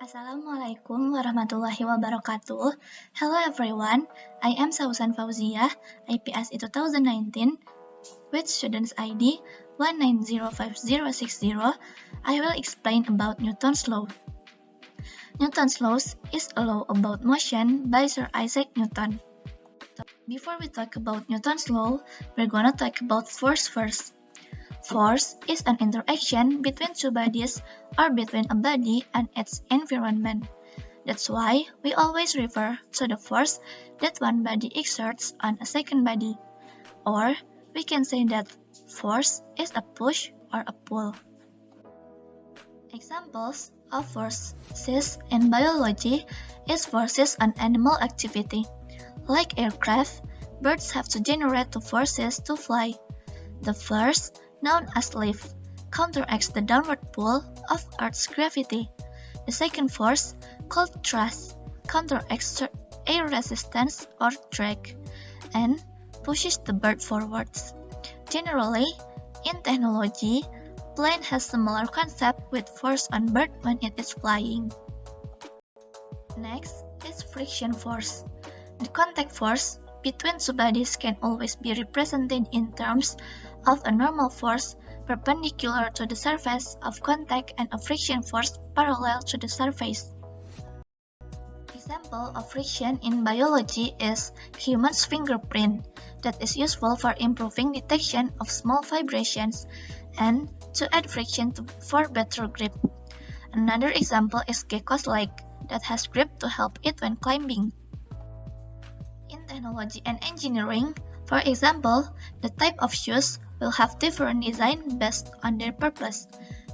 Assalamualaikum warahmatullahi wabarakatuh. Hello everyone, I am Sausan Fauziyyah, IPS 2019, with students ID 1905060. I will explain about Newton's law. Newton's law is a law about motion by Sir Isaac Newton. Before we talk about Newton's law, we're gonna talk about force first. Force is an interaction between two bodies or between a body and its environment. That's why we always refer to the force that one body exerts on a second body. Or we can say that force is a push or a pull. Examples of forces in biology is forces on animal activity. Like aircraft, birds have to generate two forces to fly. The first, known as lift, counteracts the downward pull of Earth's gravity. The second force, called thrust, counteracts air resistance or drag, and pushes the bird forwards. Generally, in technology, plane has similar concept with force on bird when it is flying. Next is friction force. The contact force between two bodies can always be represented in terms of a normal force perpendicular to the surface of contact and a friction force parallel to the surface. Example of friction in biology is human's fingerprint that is useful for improving detection of small vibrations and to add friction for better grip. Another example is gecko's leg that has grip to help it when climbing. In technology and engineering, for example, the type of shoes will have different design based on their purpose.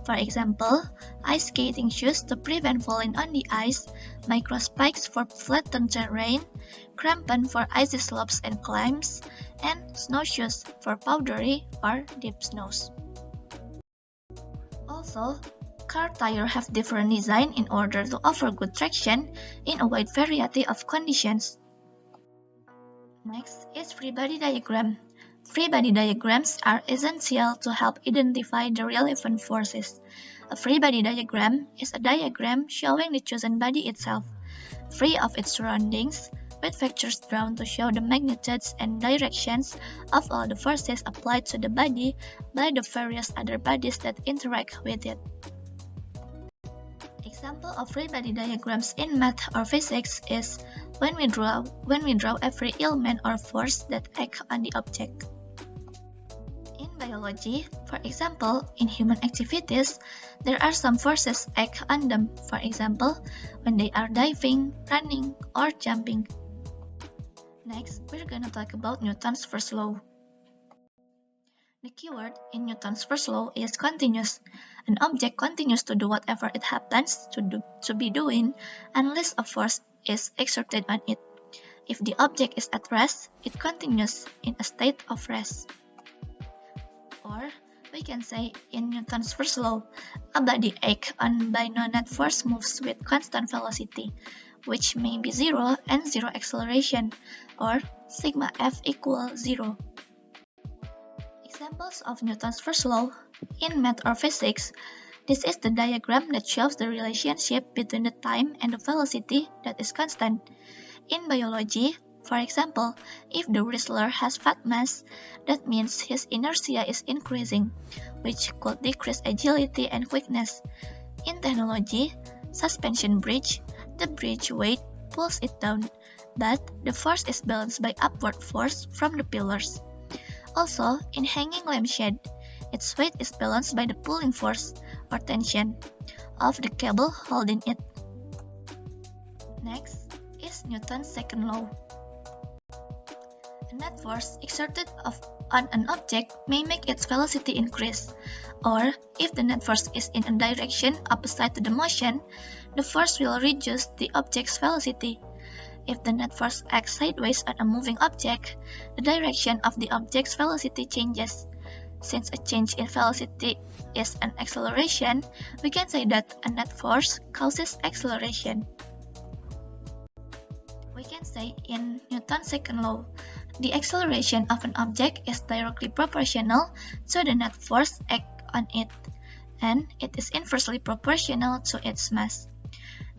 For example, ice skating shoes to prevent falling on the ice, micro spikes for flattened terrain, crampon for icy slopes and climbs, and snowshoes for powdery or deep snows. Also, car tires have different design in order to offer good traction in a wide variety of conditions. Next is free body diagram. Free body diagrams are essential to help identify the relevant forces. A free body diagram is a diagram showing the chosen body itself, free of its surroundings, with vectors drawn to show the magnitudes and directions of all the forces applied to the body by the various other bodies that interact with it. Example of free body diagrams in math or physics is when we draw every element or force that acts on the object. In biology, for example, in human activities, there are some forces act on them, for example, when they are diving, running, or jumping. Next, we're gonna talk about Newton's first law. The keyword in Newton's first law is continuous. An object continues to do whatever it happens to be doing unless a force is exerted on it. If the object is at rest, it continues in a state of rest. Or we can say in Newton's first law, a body acted on by no net force moves with constant velocity, which may be zero and zero acceleration, or sigma f equals 0. Examples of Newton's first law in math or physics. This is the diagram that shows the relationship between the time and the velocity that is constant. In biology, for example, if the wrestler has fat mass, that means his inertia is increasing, which could decrease agility and quickness. In technology, suspension bridge, the bridge weight pulls it down, but the force is balanced by upward force from the pillars. Also, in hanging lampshade, its weight is balanced by the pulling force or tension of the cable holding it. Next is Newton's second law. A net force exerted on an object may make its velocity increase, or if the net force is in a direction opposite to the motion, the force will reduce the object's velocity. If the net force acts sideways on a moving object, the direction of the object's velocity changes. Since a change in velocity is an acceleration, we can say that a net force causes acceleration. We can say in Newton's second law, the acceleration of an object is directly proportional to the net force act on it, and it is inversely proportional to its mass.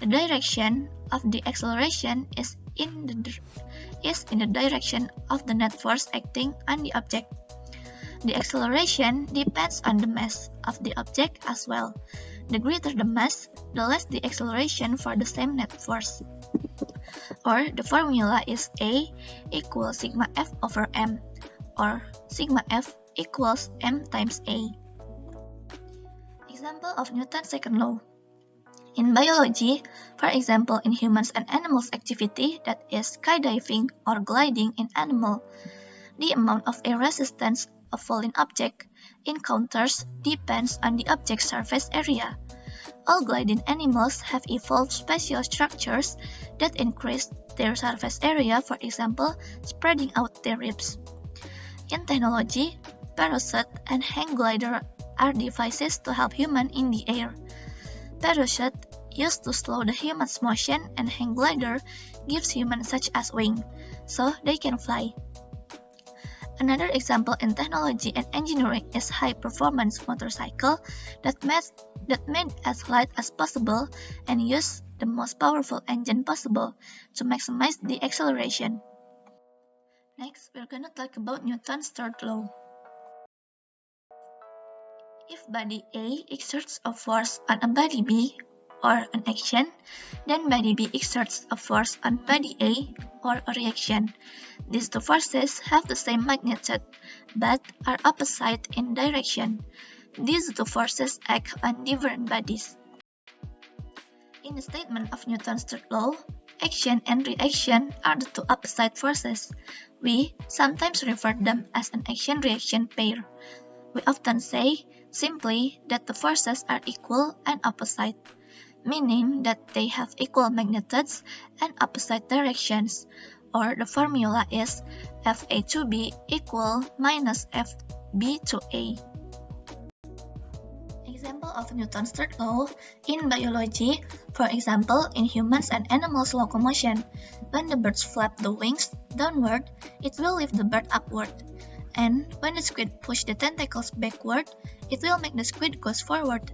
The direction of the acceleration is in the direction of the net force acting on the object. The acceleration depends on the mass of the object as well. The greater the mass, the less the acceleration for the same net force. Or the formula is A equals sigma F over m, or sigma F equals m times A. Example of Newton's second law. In biology, for example in humans and animals activity, that is skydiving or gliding in animal, the amount of air resistance a falling object encounters depends on the object's surface area. All gliding animals have evolved special structures that increase their surface area, for example, spreading out their ribs. In technology, parachute and hang glider are devices to help humans in the air. Parachute used to slow the human's motion, and hang glider gives humans such as wings, so they can fly. Another example in technology and engineering is high-performance motorcycle that made as light as possible and use the most powerful engine possible to maximize the acceleration. Next, we're gonna talk about Newton's third law. If body A exerts a force on a body B, or an action, then body B exerts a force on body A, or a reaction. These two forces have the same magnitude, but are opposite in direction. These two forces act on different bodies. In the statement of Newton's third law, action and reaction are the two opposite forces. We sometimes refer them as an action-reaction pair. We often say simply that the forces are equal and opposite, meaning that they have equal magnitudes and opposite directions, or the formula is Fa to B equal minus Fb to A. Example of Newton's third law in biology, for example in humans and animals locomotion. When the birds flap the wings downward, it will lift the bird upward. And when the squid pushes the tentacles backward, it will make the squid goes forward.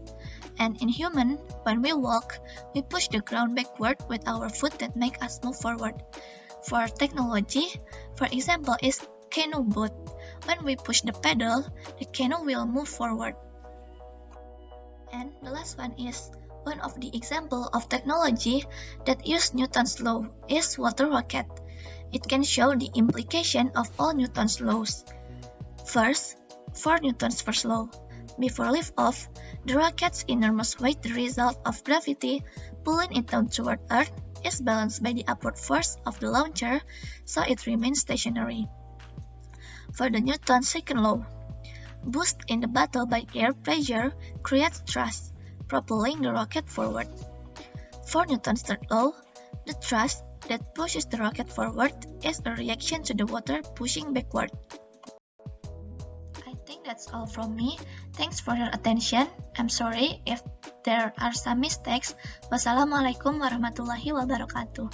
And in human, when we walk, we push the ground backward with our foot that make us move forward. For technology, for example is canoe boat. When we push the pedal, the canoe will move forward. And the last one is one of the example of technology that use Newton's law is water rocket. It can show the implication of all Newton's laws. First, for Newton's first law, before lift-off, the rocket's enormous weight, the result of gravity pulling it down toward Earth, is balanced by the upward force of the launcher, so it remains stationary. For the Newton's second law, boost in the battle by air pressure creates thrust, propelling the rocket forward. For Newton's third law, the thrust that pushes the rocket forward is a reaction to the water pushing backward. I think that's all from me. Thanks for your attention. I'm sorry if there are some mistakes. Wassalamualaikum warahmatullahi wabarakatuh.